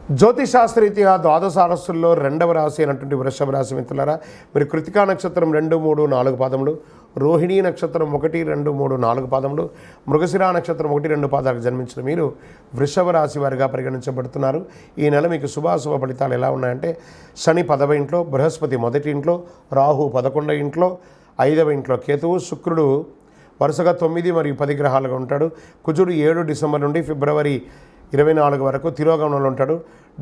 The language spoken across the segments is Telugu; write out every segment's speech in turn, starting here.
జ్యోతిశాస్త్రరీత్యా ద్వాదశ రాశుల్లో రెండవ రాశి అయినటువంటి వృషభ రాశి మిత్రులారా, మీరు కృతికా నక్షత్రం 2, 3, 4 పాదములు, రోహిణీ నక్షత్రం 1, 2, 3, 4 పాదములు, మృగశిర నక్షత్రం 1, 2 పాదాలకు జన్మించిన మీరు వృషభ రాశి వారిగా పరిగణించబడుతున్నారు. ఈ నెల మీకు శుభాశుభ ఫలితాలు ఎలా ఉన్నాయంటే, శని 10వ ఇంట్లో, బృహస్పతి 1వ ఇంట్లో, రాహు 11వ ఇంట్లో, 5వ ఇంట్లో కేతువు, శుక్రుడు వరుసగా 9 మరియు 10 గ్రహాలుగా ఉంటాడు. కుజుడు 7 డిసెంబర్ నుండి ఫిబ్రవరి 24 వరకు తిరోగమనంలో ఉంటాడు.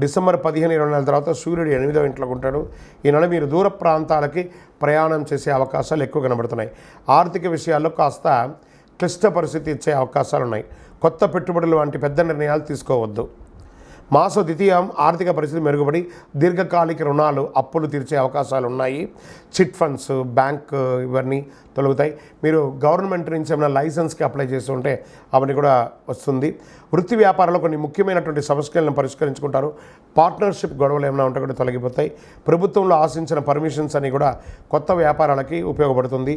డిసెంబర్ 15, 20 నెలల తర్వాత సూర్యుడు 8వ ఇంట్లోకి ఉంటాడు. ఈ నెల మీరు దూర ప్రాంతాలకి ప్రయాణం చేసే అవకాశాలు ఎక్కువ కనబడుతున్నాయి. ఆర్థిక విషయాల్లో కాస్త క్లిష్ట పరిస్థితి ఇచ్చే అవకాశాలు ఉన్నాయి. కొత్త పెట్టుబడులు వంటి పెద్ద నిర్ణయాలు తీసుకోవద్దు. మాస ద్వితీయం ఆర్థిక పరిస్థితి మెరుగుపడి దీర్ఘకాలిక రుణాలు, అప్పులు తీర్చే అవకాశాలు ఉన్నాయి. చిట్ ఫండ్స్, బ్యాంక్ ఇవన్నీ తొలగుతాయి. మీరు గవర్నమెంట్ నుంచి ఏమైనా లైసెన్స్కి అప్లై చేస్తుంటే అవన్నీ కూడా వస్తుంది. వృత్తి వ్యాపారంలో కొన్ని ముఖ్యమైనటువంటి సమస్యలను పరిష్కరించుకుంటారు. పార్ట్నర్షిప్ గొడవలు ఏమైనా ఉంటే కూడా తొలగిపోతాయి. ప్రభుత్వంలో ఆశించిన పర్మిషన్స్ అని కూడా కొత్త వ్యాపారాలకి ఉపయోగపడుతుంది.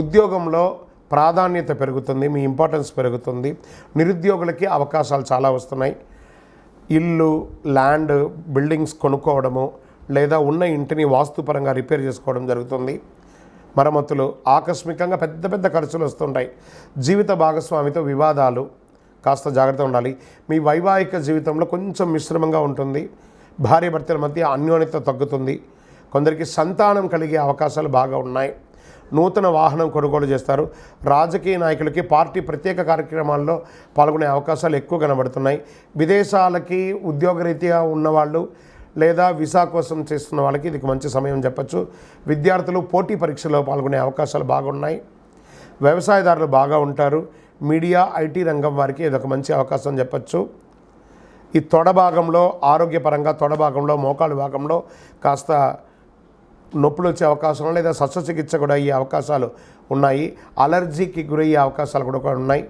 ఉద్యోగంలో ప్రాధాన్యత పెరుగుతుంది, మీ ఇంపార్టెన్స్ పెరుగుతుంది. నిరుద్యోగులకి అవకాశాలు చాలా వస్తున్నాయి. ఇల్లు, ల్యాండ్, బిల్డింగ్స్ కొనుక్కోవడము, లేదా ఉన్న ఇంటిని వాస్తుపరంగా రిపేర్ చేసుకోవడం జరుగుతుంది. మరమ్మతులు, ఆకస్మికంగా పెద్ద పెద్ద ఖర్చులు వస్తుంటాయి. జీవిత భాగస్వామితో వివాదాలు, కాస్త జాగ్రత్త ఉండాలి. మీ వైవాహిక జీవితంలో కొంచెం మిశ్రమంగా ఉంటుంది. భార్యాభర్తల మధ్య అన్యోన్యత తగ్గుతుంది. కొందరికి సంతానం కలిగే అవకాశాలు బాగా ఉన్నాయి. నూతన వాహనం కొనుగోలు చేస్తారు. రాజకీయ నాయకులకి పార్టీ ప్రత్యేక కార్యక్రమాల్లో పాల్గొనే అవకాశాలు ఎక్కువ కనబడుతున్నాయి. విదేశాలకి ఉద్యోగరీత్యా ఉన్నవాళ్ళు లేదా వీసా కోసం చేస్తున్న వాళ్ళకి ఇది మంచి సమయం చెప్పచ్చు. విద్యార్థులు పోటీ పరీక్షల్లో పాల్గొనే అవకాశాలు బాగున్నాయి. వ్యవసాయదారులు బాగా ఉంటారు. మీడియా, ఐటీ రంగం వారికి ఇదొక మంచి అవకాశం చెప్పచ్చు. ఈ తొడ భాగంలో ఆరోగ్యపరంగా తొడ భాగంలో మోకాలు భాగంలో కాస్త నొప్పులు వచ్చే అవకాశం లేదా శస్త్రచికిత్స కూడా అయ్యే అవకాశాలు ఉన్నాయి. అలర్జీకి గురయ్యే అవకాశాలు కూడా ఉన్నాయి.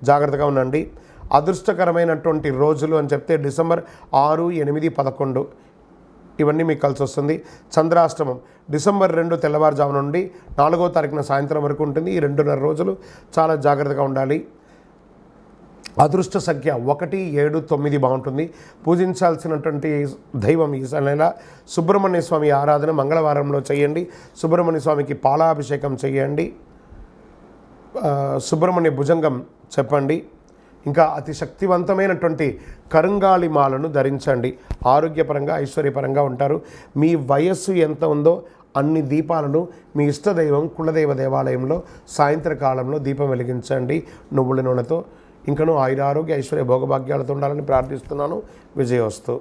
జాగ్రత్తగా ఉండండి. అదృష్టకరమైనటువంటి రోజులు అని చెప్తే డిసెంబర్ 6, 8, 11 ఇవన్నీ మీకు కలిసి వస్తుంది. చంద్రాష్టమం డిసెంబర్ 2 తెల్లవారుజాము నుండి 4వ తారీఖున సాయంత్రం వరకు ఉంటుంది. ఈ 2.5 రోజులు చాలా జాగ్రత్తగా ఉండాలి. అదృష్ట సంఖ్య 1, 7, 9 బాగుంటుంది. పూజించాల్సినటువంటి దైవం ఈ నెల సుబ్రహ్మణ్య స్వామి ఆరాధన మంగళవారంలో చేయండి. సుబ్రహ్మణ్య స్వామికి పాలాభిషేకం చేయండి. సుబ్రహ్మణ్య భుజంగం చెప్పండి. ఇంకా అతి శక్తివంతమైనటువంటి కరుంగాళి మాలను ధరించండి. ఆరోగ్యపరంగా ఐశ్వర్యపరంగా ఉంటారు. మీ వయస్సు ఎంత ఉందో అన్ని దీపాలను మీ ఇష్టదైవం కులదైవ దేవాలయంలో సాయంత్రకాలంలో దీపం వెలిగించండి నువ్వుల నూనెతో. ఇంకనూ ఆయురారోగ్య ఐశ్వర్య భోగభాగ్యాలతో ఉండాలని ప్రార్థిస్తున్నాను. విజయోస్తు.